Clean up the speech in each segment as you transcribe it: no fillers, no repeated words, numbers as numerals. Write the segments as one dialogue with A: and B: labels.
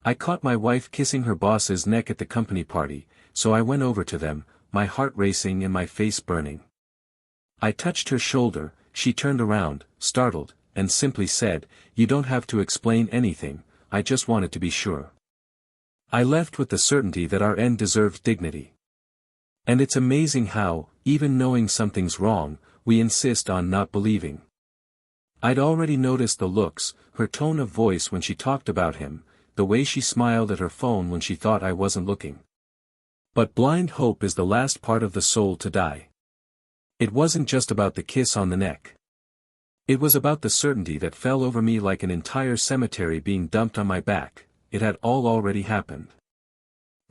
A: I caught my wife kissing her boss's neck at the company party, so I went over to them, my heart racing and my face burning. I touched her shoulder, she turned around, startled, and simply said, "You don't have to explain anything, I just wanted to be sure." I left with the certainty that our end deserved dignity. And it's amazing how, even knowing something's wrong, we insist on not believing. I'd already noticed the looks, her tone of voice when she talked about him, the way she smiled at her phone when she thought I wasn't looking. But blind hope is the last part of the soul to die. It wasn't just about the kiss on the neck. It was about the certainty that fell over me like an entire cemetery being dumped on my back. It had all already happened.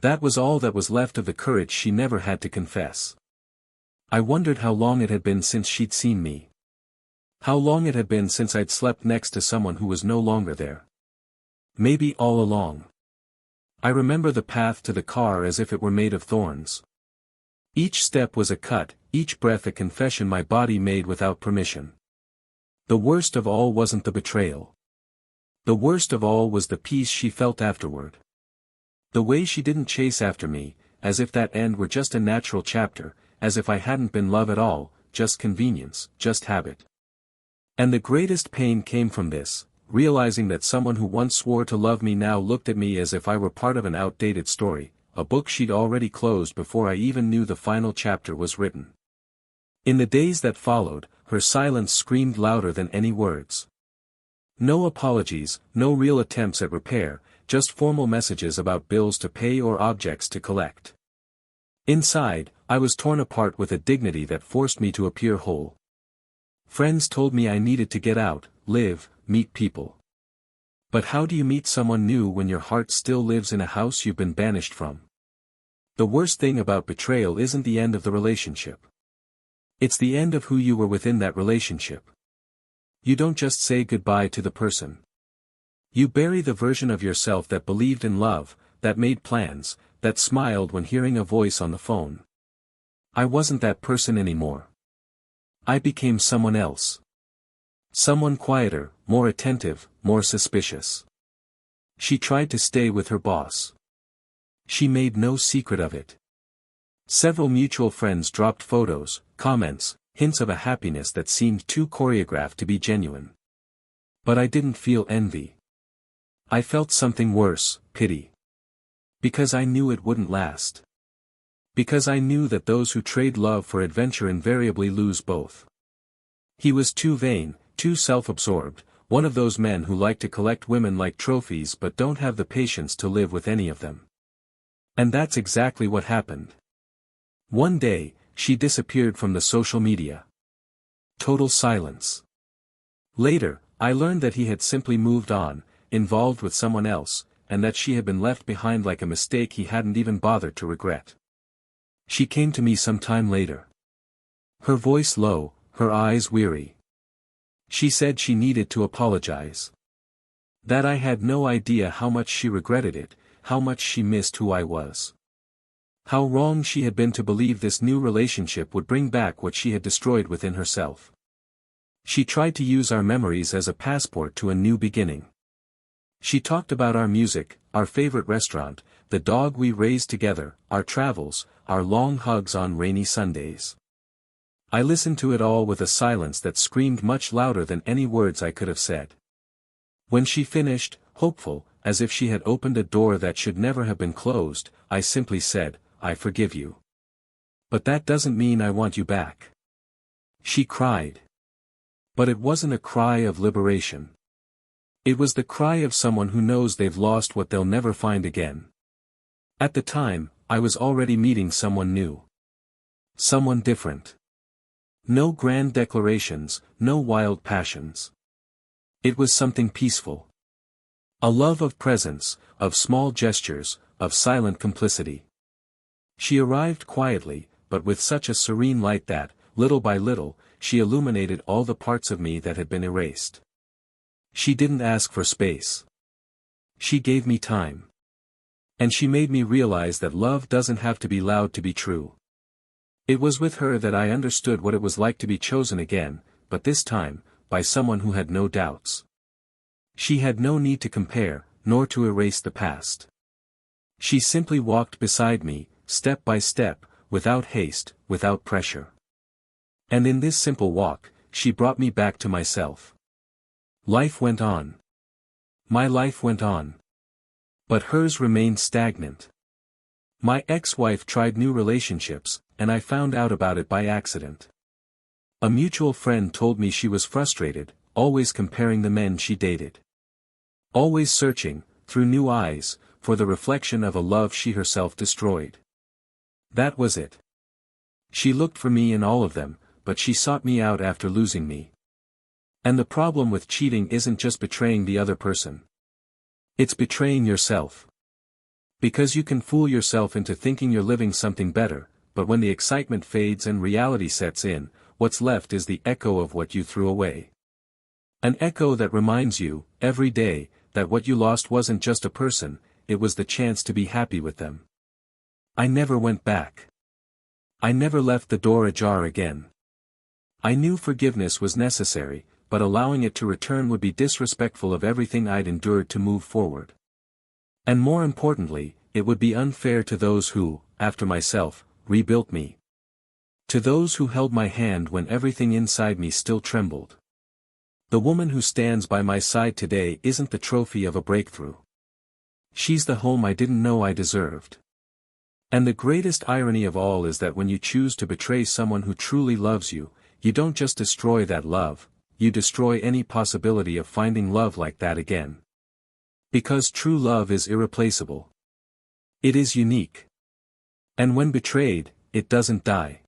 A: That was all that was left of the courage she never had to confess. I wondered how long it had been since she'd seen me. How long it had been since I'd slept next to someone who was no longer there. Maybe all along. I remember the path to the car as if it were made of thorns. Each step was a cut, each breath a confession my body made without permission. The worst of all wasn't the betrayal. The worst of all was the peace she felt afterward. The way she didn't chase after me, as if that end were just a natural chapter, as if I hadn't been love at all, just convenience, just habit. And the greatest pain came from this, realizing that someone who once swore to love me now looked at me as if I were part of an outdated story, a book she'd already closed before I even knew the final chapter was written. In the days that followed, her silence screamed louder than any words. No apologies, no real attempts at repair, just formal messages about bills to pay or objects to collect. Inside, I was torn apart with a dignity that forced me to appear whole. Friends told me I needed to get out, live, meet people. But how do you meet someone new when your heart still lives in a house you've been banished from? The worst thing about betrayal isn't the end of the relationship. It's the end of who you were within that relationship. You don't just say goodbye to the person. You bury the version of yourself that believed in love, that made plans, that smiled when hearing a voice on the phone. I wasn't that person anymore. I became someone else. Someone quieter, more attentive, more suspicious. She tried to stay with her boss. She made no secret of it. Several mutual friends dropped photos, comments, hints of a happiness that seemed too choreographed to be genuine. But I didn't feel envy. I felt something worse, pity. Because I knew it wouldn't last. Because I knew that those who trade love for adventure invariably lose both. He was too vain, too self-absorbed, one of those men who like to collect women like trophies but don't have the patience to live with any of them. And that's exactly what happened. One day, she disappeared from the social media. Total silence. Later, I learned that he had simply moved on, involved with someone else, and that she had been left behind like a mistake he hadn't even bothered to regret. She came to me some time later. Her voice low, her eyes weary. She said she needed to apologize. That I had no idea how much she regretted it, how much she missed who I was. How wrong she had been to believe this new relationship would bring back what she had destroyed within herself. She tried to use our memories as a passport to a new beginning. She talked about our music, our favorite restaurant, the dog we raised together, our travels, our long hugs on rainy Sundays. I listened to it all with a silence that screamed much louder than any words I could have said. When she finished, hopeful, as if she had opened a door that should never have been closed, I simply said, "I forgive you. But that doesn't mean I want you back." She cried. But it wasn't a cry of liberation. It was the cry of someone who knows they've lost what they'll never find again. At the time, I was already meeting someone new. Someone different. No grand declarations, no wild passions. It was something peaceful. A love of presence, of small gestures, of silent complicity. She arrived quietly, but with such a serene light that, little by little, she illuminated all the parts of me that had been erased. She didn't ask for space. She gave me time. And she made me realize that love doesn't have to be loud to be true. It was with her that I understood what it was like to be chosen again, but this time, by someone who had no doubts. She had no need to compare, nor to erase the past. She simply walked beside me, step by step, without haste, without pressure. And in this simple walk, she brought me back to myself. Life went on. My life went on. But hers remained stagnant. My ex-wife tried new relationships, and I found out about it by accident. A mutual friend told me she was frustrated, always comparing the men she dated. Always searching, through new eyes, for the reflection of a love she herself destroyed. That was it. She looked for me in all of them, but she sought me out after losing me. And the problem with cheating isn't just betraying the other person. It's betraying yourself. Because you can fool yourself into thinking you're living something better, but when the excitement fades and reality sets in, what's left is the echo of what you threw away. An echo that reminds you, every day, that what you lost wasn't just a person, it was the chance to be happy with them. I never went back. I never left the door ajar again. I knew forgiveness was necessary, but allowing it to return would be disrespectful of everything I'd endured to move forward. And more importantly, it would be unfair to those who, after myself, rebuilt me. To those who held my hand when everything inside me still trembled. The woman who stands by my side today isn't the trophy of a breakthrough. She's the home I didn't know I deserved. And the greatest irony of all is that when you choose to betray someone who truly loves you, you don't just destroy that love, you destroy any possibility of finding love like that again. Because true love is irreplaceable. It is unique. And when betrayed, it doesn't die.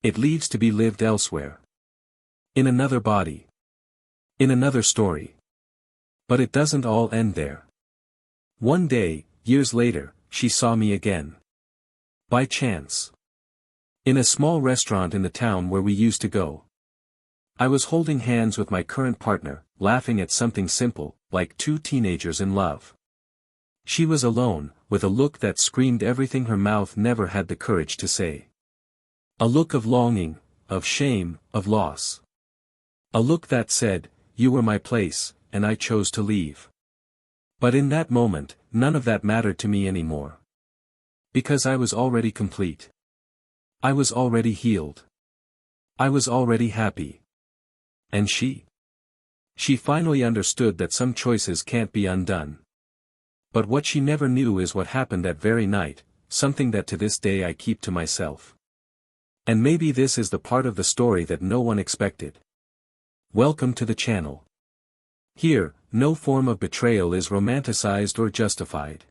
A: It leaves to be lived elsewhere. In another body. In another story. But it doesn't all end there. One day, years later, she saw me again. By chance. In a small restaurant in the town where we used to go. I was holding hands with my current partner, laughing at something simple, like two teenagers in love. She was alone, with a look that screamed everything her mouth never had the courage to say. A look of longing, of shame, of loss. A look that said, "You were my place, and I chose to leave." But in that moment, none of that mattered to me anymore. Because I was already complete. I was already healed. I was already happy. And she? She finally understood that some choices can't be undone. But what she never knew is what happened that very night, something that to this day I keep to myself. And maybe this is the part of the story that no one expected. Welcome to the channel. Here, no form of betrayal is romanticized or justified.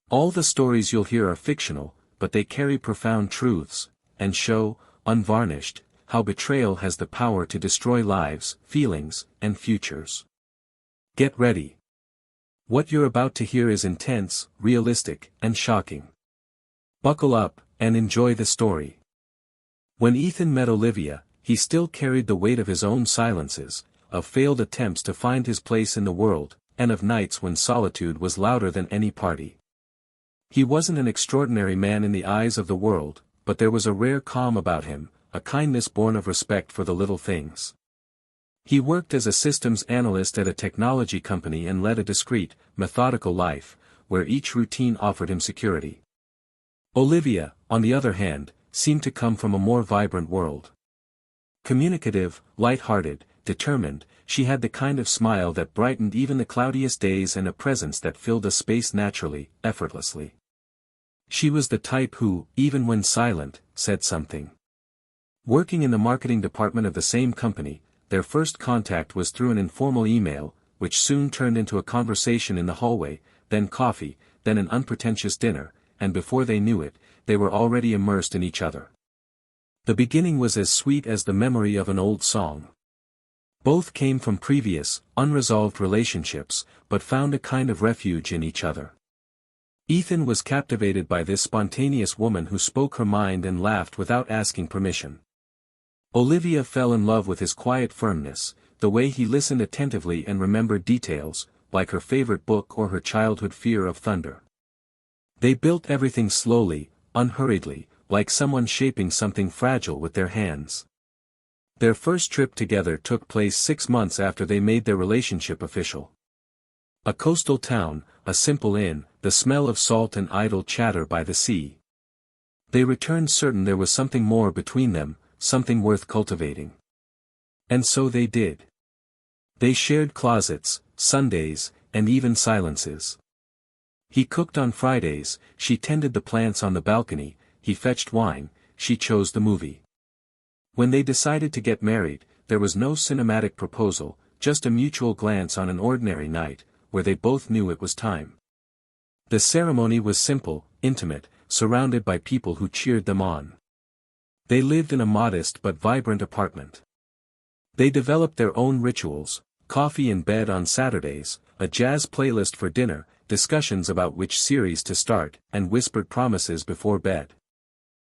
A: All the stories you'll hear are fictional, but they carry profound truths, and show, unvarnished, how betrayal has the power to destroy lives, feelings, and futures. Get ready. What you're about to hear is intense, realistic, and shocking. Buckle up, and enjoy the story. When Ethan met Olivia, he still carried the weight of his own silences, of failed attempts to find his place in the world, and of nights when solitude was louder than any party. He wasn't an extraordinary man in the eyes of the world, but there was a rare calm about him, a kindness born of respect for the little things. He worked as a systems analyst at a technology company and led a discreet, methodical life, where each routine offered him security. Olivia, on the other hand, seemed to come from a more vibrant world. Communicative, light-hearted, determined, she had the kind of smile that brightened even the cloudiest days and a presence that filled a space naturally, effortlessly. She was the type who, even when silent, said something. Working in the marketing department of the same company, their first contact was through an informal email, which soon turned into a conversation in the hallway, then coffee, then an unpretentious dinner, and before they knew it, they were already immersed in each other. The beginning was as sweet as the memory of an old song. Both came from previous, unresolved relationships, but found a kind of refuge in each other. Ethan was captivated by this spontaneous woman who spoke her mind and laughed without asking permission. Olivia fell in love with his quiet firmness, the way he listened attentively and remembered details, like her favorite book or her childhood fear of thunder. They built everything slowly, unhurriedly, like someone shaping something fragile with their hands. Their first trip together took place 6 months after they made their relationship official. A coastal town, a simple inn, the smell of salt and idle chatter by the sea. They returned certain there was something more between them, something worth cultivating. And so they did. They shared closets, Sundays, and even silences. He cooked on Fridays, she tended the plants on the balcony, he fetched wine, she chose the movie. When they decided to get married, there was no cinematic proposal, just a mutual glance on an ordinary night, where they both knew it was time. The ceremony was simple, intimate, surrounded by people who cheered them on. They lived in a modest but vibrant apartment. They developed their own rituals, coffee in bed on Saturdays, a jazz playlist for dinner, discussions about which series to start, and whispered promises before bed.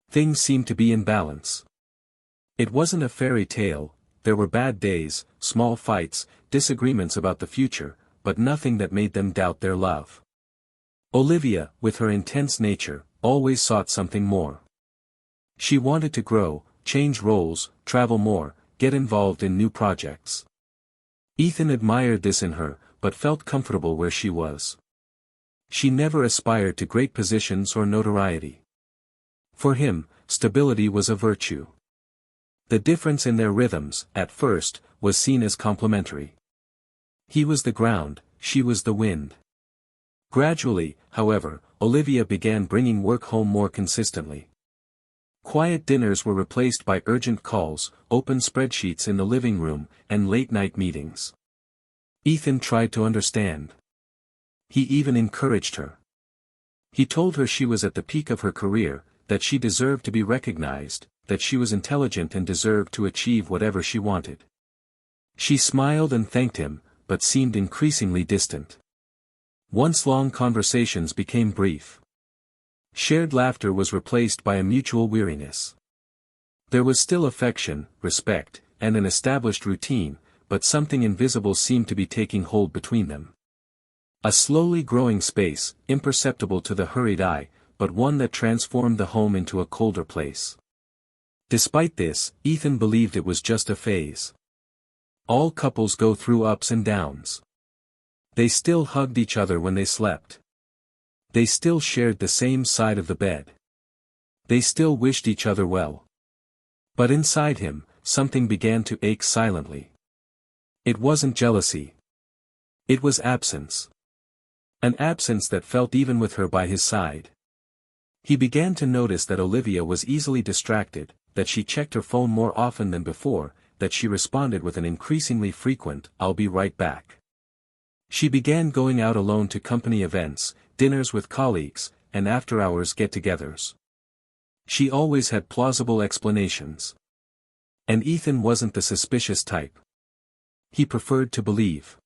A: Things seemed to be in balance. It wasn't a fairy tale, there were bad days, small fights, disagreements about the future, but nothing that made them doubt their love. Olivia, with her intense nature, always sought something more. She wanted to grow, change roles, travel more, get involved in new projects. Ethan admired this in her, but felt comfortable where she was. She never aspired to great positions or notoriety. For him, stability was a virtue. The difference in their rhythms, at first, was seen as complementary. He was the ground, she was the wind. Gradually, however, Olivia began bringing work home more consistently. Quiet dinners were replaced by urgent calls, open spreadsheets in the living room, and late-night meetings. Ethan tried to understand. He even encouraged her. He told her she was at the peak of her career, that she deserved to be recognized, that she was intelligent and deserved to achieve whatever she wanted. She smiled and thanked him, but seemed increasingly distant. Once long conversations became brief. Shared laughter was replaced by a mutual weariness. There was still affection, respect, and an established routine, but something invisible seemed to be taking hold between them. A slowly growing space, imperceptible to the hurried eye, but one that transformed the home into a colder place. Despite this, Ethan believed it was just a phase. All couples go through ups and downs. They still hugged each other when they slept. They still shared the same side of the bed. They still wished each other well. But inside him, something began to ache silently. It wasn't jealousy. It was absence. An absence that felt even with her by his side. He began to notice that Olivia was easily distracted, that she checked her phone more often than before, that she responded with an increasingly frequent, "I'll be right back." She began going out alone to company events, dinners with colleagues, and after-hours get-togethers. She always had plausible explanations. And Ethan wasn't the suspicious type. He preferred to believe.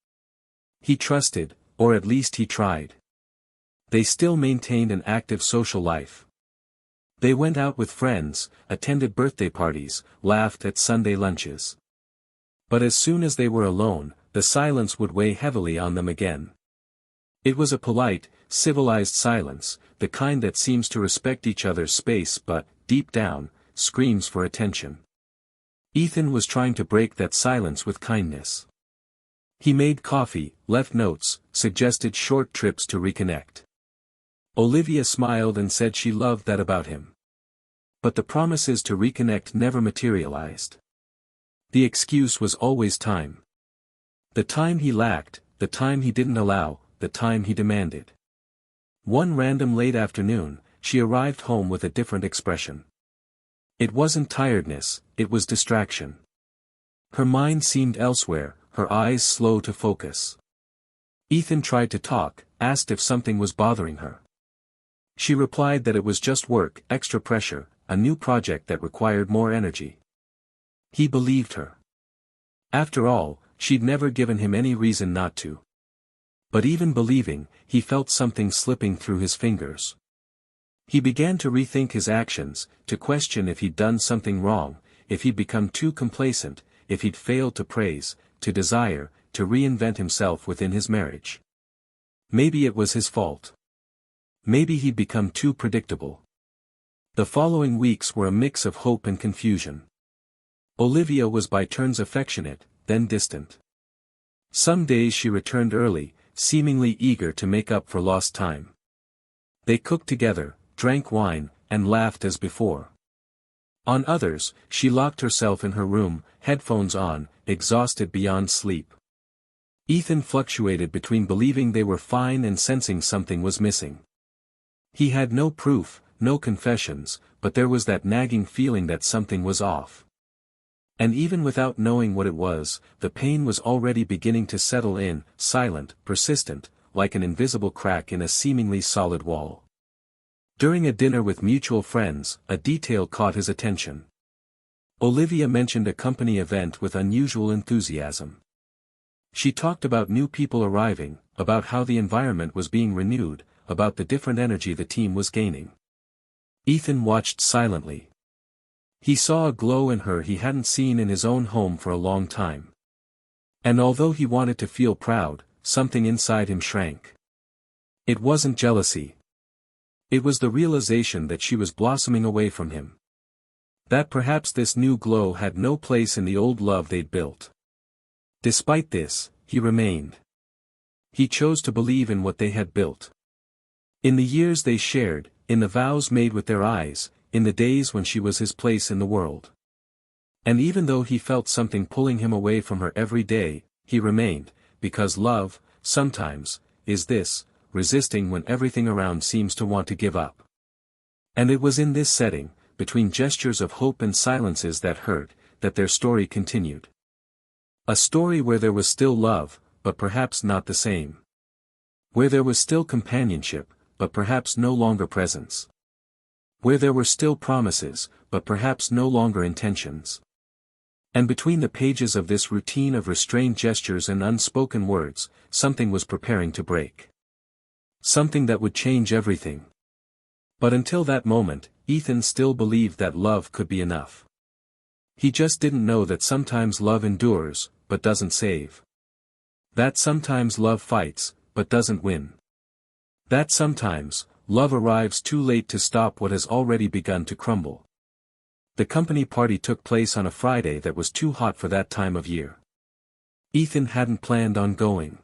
A: He trusted, or at least he tried. They still maintained an active social life. They went out with friends, attended birthday parties, laughed at Sunday lunches. But as soon as they were alone, the silence would weigh heavily on them again. It was a polite, civilized silence, the kind that seems to respect each other's space but, deep down, screams for attention. Ethan was trying to break that silence with kindness. He made coffee, left notes, suggested short trips to reconnect. Olivia smiled and said she loved that about him. But the promises to reconnect never materialized. The excuse was always time. The time he lacked, the time he didn't allow, the time he demanded. One random late afternoon, she arrived home with a different expression. It wasn't tiredness, it was distraction. Her mind seemed elsewhere, her eyes slow to focus. Ethan tried to talk, asked if something was bothering her. She replied that it was just work, extra pressure, a new project that required more energy. He believed her. After all, she'd never given him any reason not to. But even believing, he felt something slipping through his fingers. He began to rethink his actions, to question if he'd done something wrong, if he'd become too complacent, if he'd failed to praise, to desire, to reinvent himself within his marriage. Maybe it was his fault. Maybe he'd become too predictable. The following weeks were a mix of hope and confusion. Olivia was by turns affectionate, then distant. Some days she returned early, seemingly eager to make up for lost time. They cooked together, drank wine, and laughed as before. On others, she locked herself in her room, headphones on, exhausted beyond sleep. Ethan fluctuated between believing they were fine and sensing something was missing. He had no proof, no confessions, but there was that nagging feeling that something was off. And even without knowing what it was, the pain was already beginning to settle in, silent, persistent, like an invisible crack in a seemingly solid wall. During a dinner with mutual friends, a detail caught his attention. Olivia mentioned a company event with unusual enthusiasm. She talked about new people arriving, about how the environment was being renewed, about the different energy the team was gaining. Ethan watched silently. He saw a glow in her he hadn't seen in his own home for a long time. And although he wanted to feel proud, something inside him shrank. It wasn't jealousy. It was the realization that she was blossoming away from him. That perhaps this new glow had no place in the old love they'd built. Despite this, he remained. He chose to believe in what they had built. In the years they shared, in the vows made with their eyes, in the days when she was his place in the world. And even though he felt something pulling him away from her every day, he remained, because love, sometimes, is this, resisting when everything around seems to want to give up. And it was in this setting, between gestures of hope and silences that hurt, that their story continued. A story where there was still love, but perhaps not the same. Where there was still companionship, but perhaps no longer presence. Where there were still promises, but perhaps no longer intentions. And between the pages of this routine of restrained gestures and unspoken words, something was preparing to break. Something that would change everything. But until that moment, Ethan still believed that love could be enough. He just didn't know that sometimes love endures, but doesn't save. That sometimes love fights, but doesn't win. That sometimes, love arrives too late to stop what has already begun to crumble. The company party took place on a Friday that was too hot for that time of year. Ethan hadn't planned on going.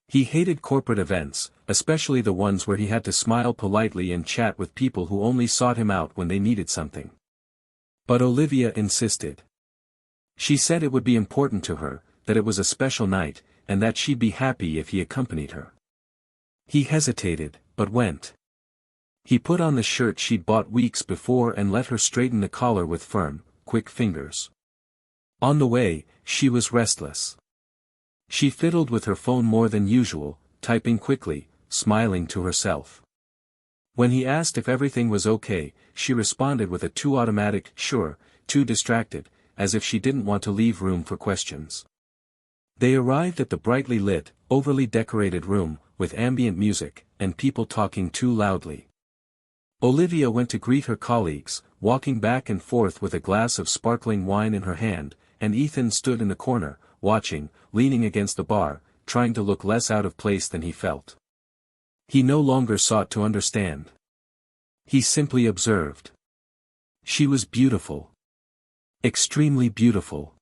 A: He hated corporate events, especially the ones where he had to smile politely and chat with people who only sought him out when they needed something. But Olivia insisted. She said it would be important to her, that it was a special night, and that she'd be happy if he accompanied her. He hesitated, but went. He put on the shirt she'd bought weeks before and let her straighten the collar with firm, quick fingers. On the way, she was restless. She fiddled with her phone more than usual, typing quickly, smiling to herself. When he asked if everything was okay, she responded with a too automatic, sure, too distracted, as if she didn't want to leave room for questions. They arrived at the brightly lit, overly decorated room, with ambient music, and people talking too loudly. Olivia went to greet her colleagues, walking back and forth with a glass of sparkling wine in her hand, and Ethan stood in the corner, watching, leaning against the bar, trying to look less out of place than he felt. He no longer sought to understand. He simply observed. She was beautiful. Extremely beautiful.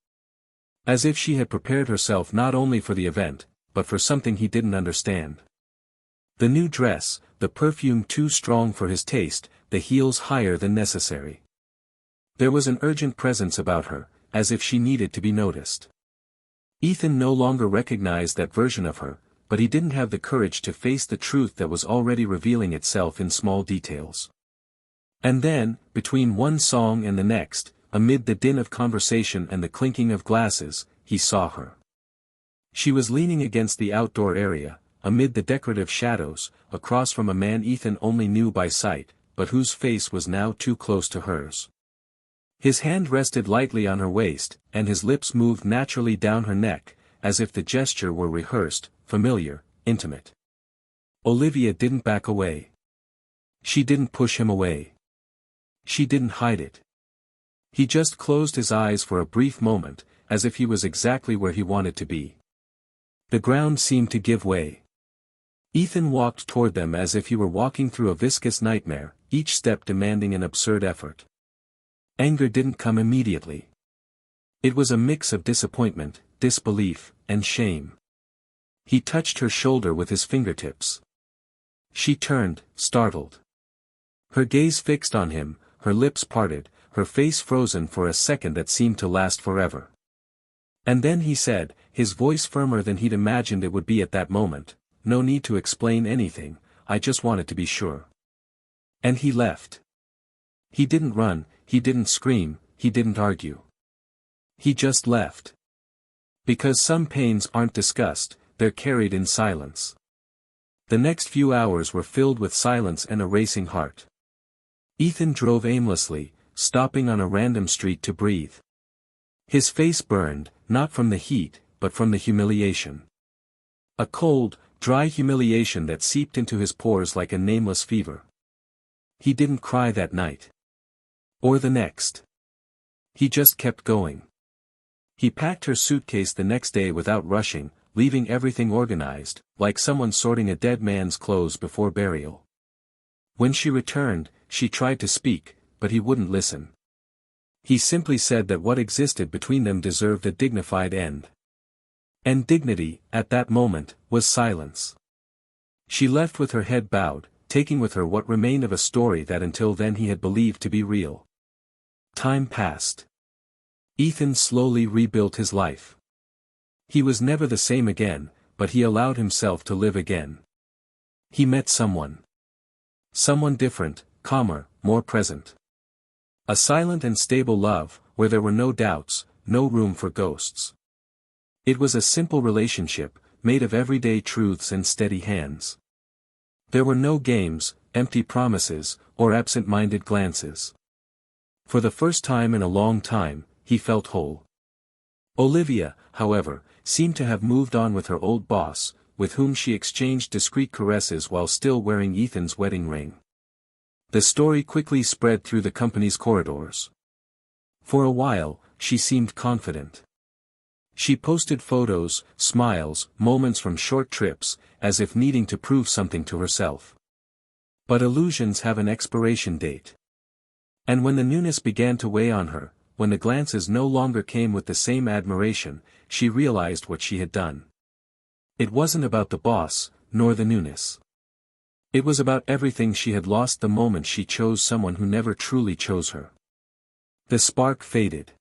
A: As if she had prepared herself not only for the event, but for something he didn't understand. The new dress, the perfume too strong for his taste, the heels higher than necessary. There was an urgent presence about her, as if she needed to be noticed. Ethan no longer recognized that version of her, but he didn't have the courage to face the truth that was already revealing itself in small details. And then, between one song and the next, amid the din of conversation and the clinking of glasses, he saw her. She was leaning against the outdoor area, amid the decorative shadows, across from a man Ethan only knew by sight, but whose face was now too close to hers. His hand rested lightly on her waist, and his lips moved naturally down her neck, as if the gesture were rehearsed, familiar, intimate. Olivia didn't back away. She didn't push him away. She didn't hide it. He just closed his eyes for a brief moment, as if he was exactly where he wanted to be. The ground seemed to give way. Ethan walked toward them as if he were walking through a viscous nightmare, each step demanding an absurd effort. Anger didn't come immediately. It was a mix of disappointment, disbelief, and shame. He touched her shoulder with his fingertips. She turned, startled. Her gaze fixed on him, her lips parted, her face frozen for a second that seemed to last forever. And then he said, his voice firmer than he'd imagined it would be at that moment, "No need to explain anything, I just wanted to be sure." And he left. He didn't run, he didn't scream, he didn't argue. He just left. Because some pains aren't discussed, they're carried in silence. The next few hours were filled with silence and a racing heart. Ethan drove aimlessly, stopping on a random street to breathe. His face burned, not from the heat, but from the humiliation. A cold, dry humiliation that seeped into his pores like a nameless fever. He didn't cry that night. Or the next. He just kept going. He packed her suitcase the next day without rushing, leaving everything organized, like someone sorting a dead man's clothes before burial. When she returned, she tried to speak, but he wouldn't listen. He simply said that what existed between them deserved a dignified end. And dignity, at that moment, was silence. She left with her head bowed, taking with her what remained of a story that until then he had believed to be real. Time passed. Ethan slowly rebuilt his life. He was never the same again, but he allowed himself to live again. He met someone. Someone different, calmer, more present. A silent and stable love, where there were no doubts, no room for ghosts. It was a simple relationship, made of everyday truths and steady hands. There were no games, empty promises, or absent-minded glances. For the first time in a long time, he felt whole. Olivia, however, seemed to have moved on with her old boss, with whom she exchanged discreet caresses while still wearing Ethan's wedding ring. The story quickly spread through the company's corridors. For a while, she seemed confident. She posted photos, smiles, moments from short trips, as if needing to prove something to herself. But illusions have an expiration date. And when the newness began to weigh on her, when the glances no longer came with the same admiration, she realized what she had done. It wasn't about the boss, nor the newness. It was about everything she had lost the moment she chose someone who never truly chose her. The spark faded.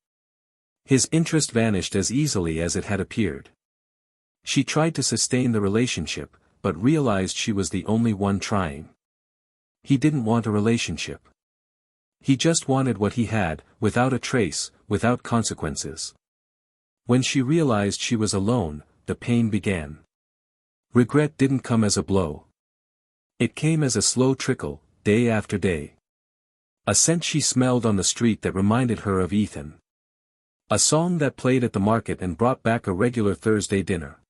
A: His interest vanished as easily as it had appeared. She tried to sustain the relationship, but realized she was the only one trying. He didn't want a relationship. He just wanted what he had, without a trace, without consequences. When she realized she was alone, the pain began. Regret didn't come as a blow. It came as a slow trickle, day after day. A scent she smelled on the street that reminded her of Ethan. A song that played at the market and brought back a regular Thursday dinner.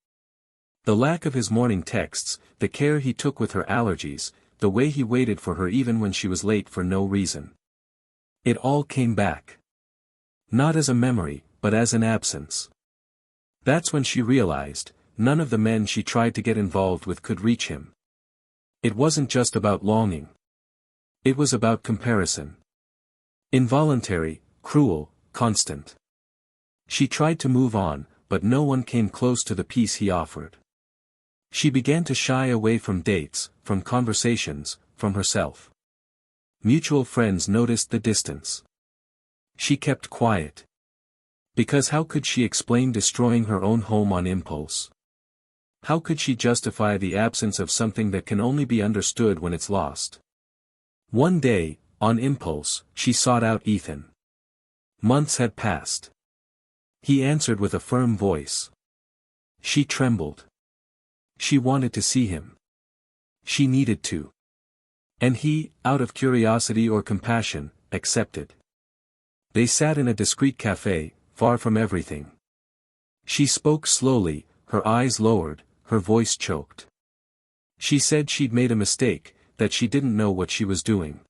A: The lack of his morning texts, the care he took with her allergies, the way he waited for her even when she was late for no reason. It all came back. Not as a memory, but as an absence. That's when she realized, none of the men she tried to get involved with could reach him. It wasn't just about longing. It was about comparison. Involuntary, cruel, constant. She tried to move on, but no one came close to the peace he offered. She began to shy away from dates, from conversations, from herself. Mutual friends noticed the distance. She kept quiet. Because how could she explain destroying her own home on impulse? How could she justify the absence of something that can only be understood when it's lost? One day, on impulse, she sought out Ethan. Months had passed. He answered with a firm voice. She trembled. She wanted to see him. She needed to. And he, out of curiosity or compassion, accepted. They sat in a discreet cafe, far from everything. She spoke slowly, her eyes lowered, her voice choked. She said she'd made a mistake, that she didn't know what she was doing.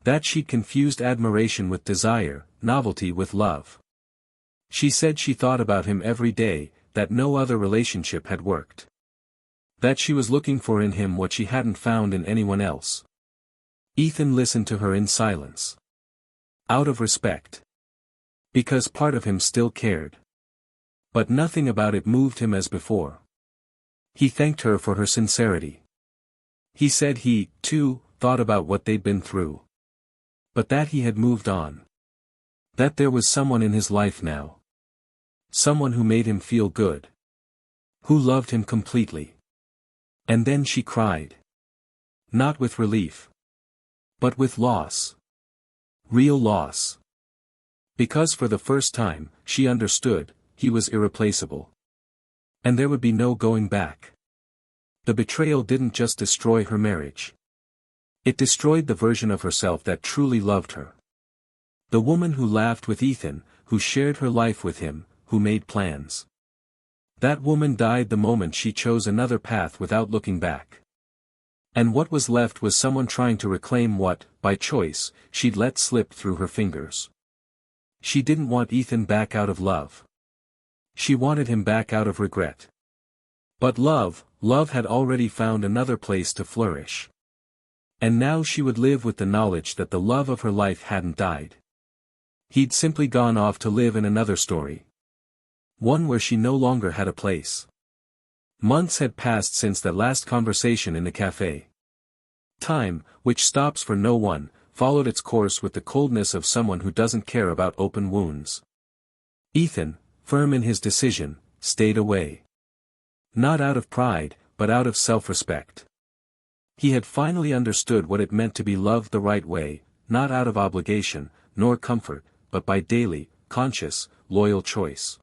A: That she'd confused admiration with desire, novelty with love. She said she thought about him every day, that no other relationship had worked. That she was looking for in him what she hadn't found in anyone else. Ethan listened to her in silence. Out of respect. Because part of him still cared. But nothing about it moved him as before. He thanked her for her sincerity. He said he, too, thought about what they'd been through. But that he had moved on. That there was someone in his life now. Someone who made him feel good. Who loved him completely. And then she cried. Not with relief. But with loss. Real loss. Because for the first time, she understood, he was irreplaceable. And there would be no going back. The betrayal didn't just destroy her marriage. It destroyed the version of herself that truly loved her. The woman who laughed with Ethan, who shared her life with him, who made plans. That woman died the moment she chose another path without looking back. And what was left was someone trying to reclaim what, by choice, she'd let slip through her fingers. She didn't want Ethan back out of love. She wanted him back out of regret. But love had already found another place to flourish. And now she would live with the knowledge that the love of her life hadn't died. He'd simply gone off to live in another story. One where she no longer had a place. Months had passed since that last conversation in the cafe. Time, which stops for no one, followed its course with the coldness of someone who doesn't care about open wounds. Ethan, firm in his decision, stayed away. Not out of pride, but out of self-respect. He had finally understood what it meant to be loved the right way, not out of obligation, nor comfort, but by daily, conscious, loyal choice.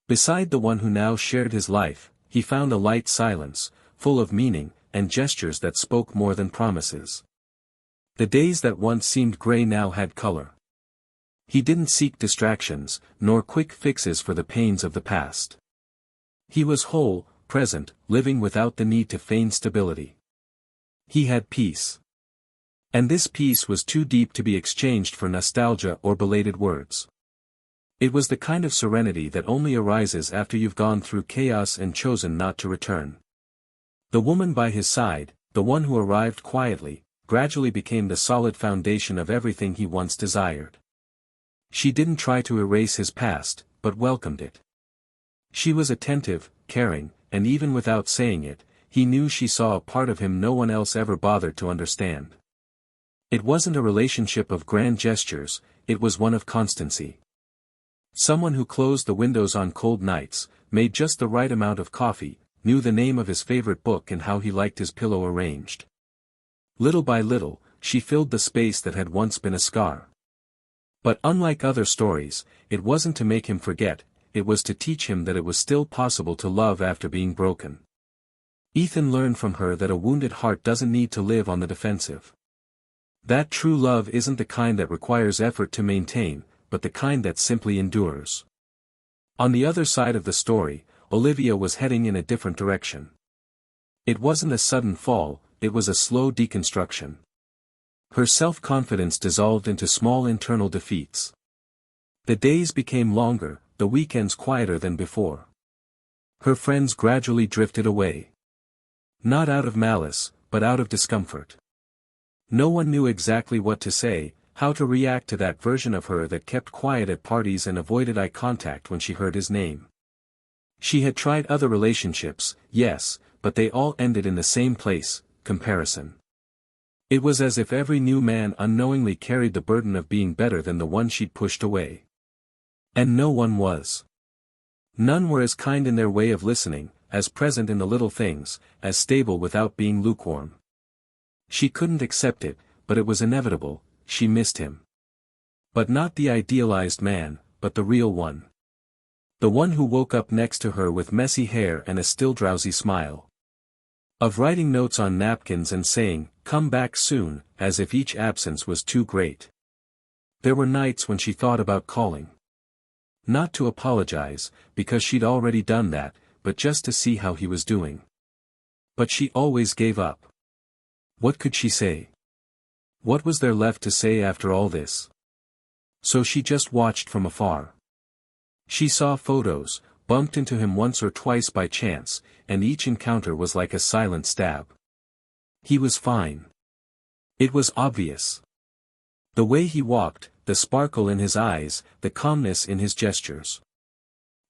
A: Beside the one who now shared his life, he found a light silence, full of meaning, and gestures that spoke more than promises. The days that once seemed gray now had color. He didn't seek distractions, nor quick fixes for the pains of the past. He was whole, present, living without the need to feign stability. He had peace. And this peace was too deep to be exchanged for nostalgia or belated words. It was the kind of serenity that only arises after you've gone through chaos and chosen not to return. The woman by his side, the one who arrived quietly, gradually became the solid foundation of everything he once desired. She didn't try to erase his past, but welcomed it. She was attentive, caring, and even without saying it, he knew she saw a part of him no one else ever bothered to understand. It wasn't a relationship of grand gestures, it was one of constancy. Someone who closed the windows on cold nights, made just the right amount of coffee, knew the name of his favorite book and how he liked his pillow arranged. Little by little, she filled the space that had once been a scar. But unlike other stories, it wasn't to make him forget, it was to teach him that it was still possible to love after being broken. Ethan learned from her that a wounded heart doesn't need to live on the defensive. That true love isn't the kind that requires effort to maintain, but the kind that simply endures. On the other side of the story, Olivia was heading in a different direction. It wasn't a sudden fall, it was a slow deconstruction. Her self-confidence dissolved into small internal defeats. The days became longer, the weekends quieter than before. Her friends gradually drifted away. Not out of malice, but out of discomfort. No one knew exactly what to say, how to react to that version of her that kept quiet at parties and avoided eye contact when she heard his name. She had tried other relationships, yes, but they all ended in the same place, comparison. It was as if every new man unknowingly carried the burden of being better than the one she'd pushed away. And no one was. None were as kind in their way of listening, as present in the little things, as stable without being lukewarm. She couldn't accept it, but it was inevitable, she missed him. But not the idealized man, but the real one. The one who woke up next to her with messy hair and a still drowsy smile. Of writing notes on napkins and saying, "Come back soon," as if each absence was too great. There were nights when she thought about calling. Not to apologize, because she'd already done that, but just to see how he was doing. But she always gave up. What could she say? What was there left to say after all this? So she just watched from afar. She saw photos, bumped into him once or twice by chance, and each encounter was like a silent stab. He was fine. It was obvious. The way he walked, the sparkle in his eyes, the calmness in his gestures.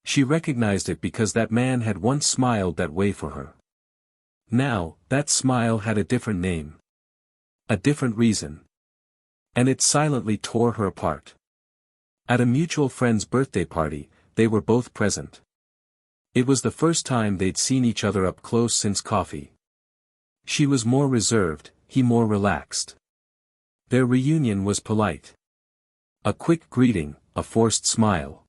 A: She recognized it because that man had once smiled that way for her. Now, that smile had a different name. A different reason. And it silently tore her apart. At a mutual friend's birthday party, they were both present. It was the first time they'd seen each other up close since coffee. She was more reserved, he more relaxed. Their reunion was polite. A quick greeting, a forced smile.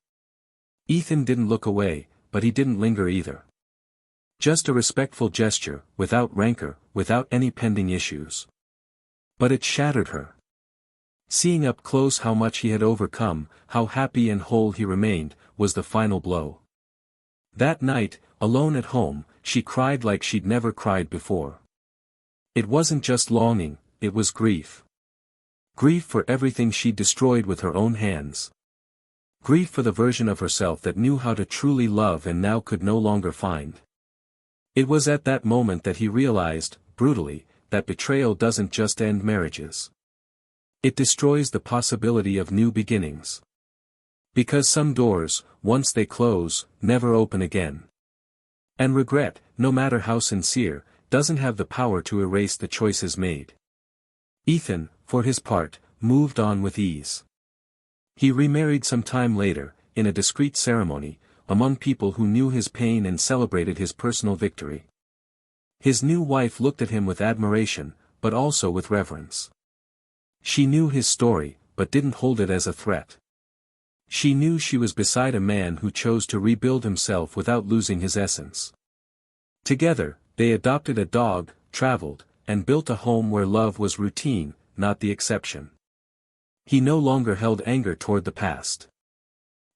A: Ethan didn't look away, but he didn't linger either. Just a respectful gesture, without rancor, without any pending issues. But it shattered her. Seeing up close how much he had overcome, how happy and whole he remained, was the final blow. That night, alone at home, she cried like she'd never cried before. It wasn't just longing, it was grief. Grief for everything she'd destroyed with her own hands. Grief for the version of herself that knew how to truly love and now could no longer find. It was at that moment that he realized, brutally, that betrayal doesn't just end marriages. It destroys the possibility of new beginnings. Because some doors, once they close, never open again. And regret, no matter how sincere, doesn't have the power to erase the choices made. Ethan, for his part, moved on with ease. He remarried some time later, in a discreet ceremony, among people who knew his pain and celebrated his personal victory. His new wife looked at him with admiration, but also with reverence. She knew his story, but didn't hold it as a threat. She knew she was beside a man who chose to rebuild himself without losing his essence. Together, they adopted a dog, traveled, and built a home where love was routine, not the exception. He no longer held anger toward the past.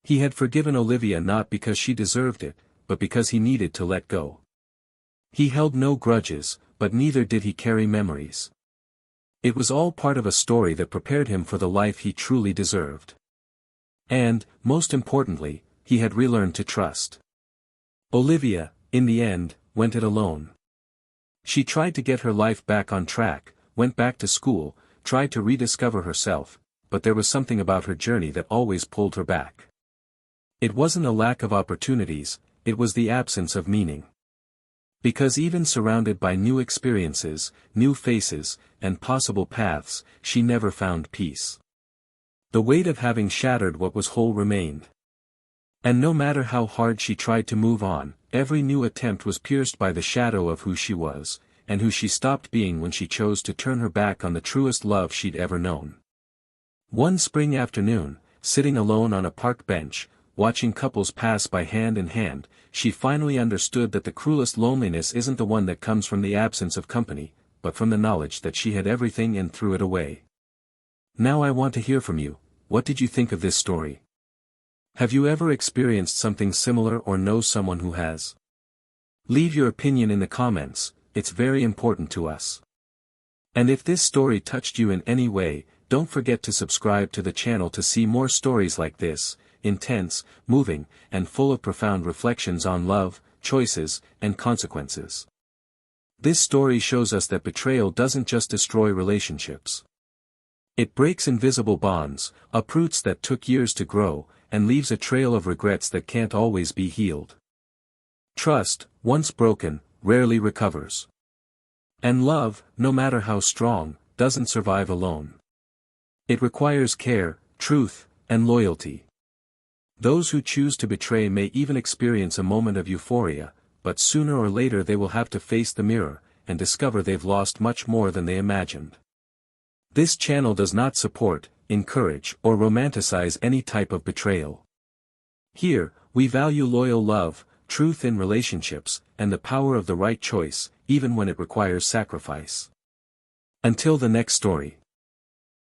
A: He had forgiven Olivia not because she deserved it, but because he needed to let go. He held no grudges, but neither did he carry memories. It was all part of a story that prepared him for the life he truly deserved. And, most importantly, he had relearned to trust. Olivia, in the end, went it alone. She tried to get her life back on track, went back to school, tried to rediscover herself, but there was something about her journey that always pulled her back. It wasn't a lack of opportunities, it was the absence of meaning. Because even surrounded by new experiences, new faces, and possible paths, she never found peace. The weight of having shattered what was whole remained. And no matter how hard she tried to move on, every new attempt was pierced by the shadow of who she was, and who she stopped being when she chose to turn her back on the truest love she'd ever known. One spring afternoon, sitting alone on a park bench, watching couples pass by hand in hand, she finally understood that the cruelest loneliness isn't the one that comes from the absence of company, but from the knowledge that she had everything and threw it away. Now I want to hear from you. What did you think of this story? Have you ever experienced something similar or know someone who has? Leave your opinion in the comments, it's very important to us. And if this story touched you in any way, don't forget to subscribe to the channel to see more stories like this, intense, moving, and full of profound reflections on love, choices, and consequences. This story shows us that betrayal doesn't just destroy relationships. It breaks invisible bonds, uproots that took years to grow, and leaves a trail of regrets that can't always be healed. Trust, once broken, rarely recovers. And love, no matter how strong, doesn't survive alone. It requires care, truth, and loyalty. Those who choose to betray may even experience a moment of euphoria, but sooner or later they will have to face the mirror, and discover they've lost much more than they imagined. This channel does not support, encourage, or romanticize any type of betrayal. Here, we value loyal love, truth in relationships, and the power of the right choice, even when it requires sacrifice. Until the next story.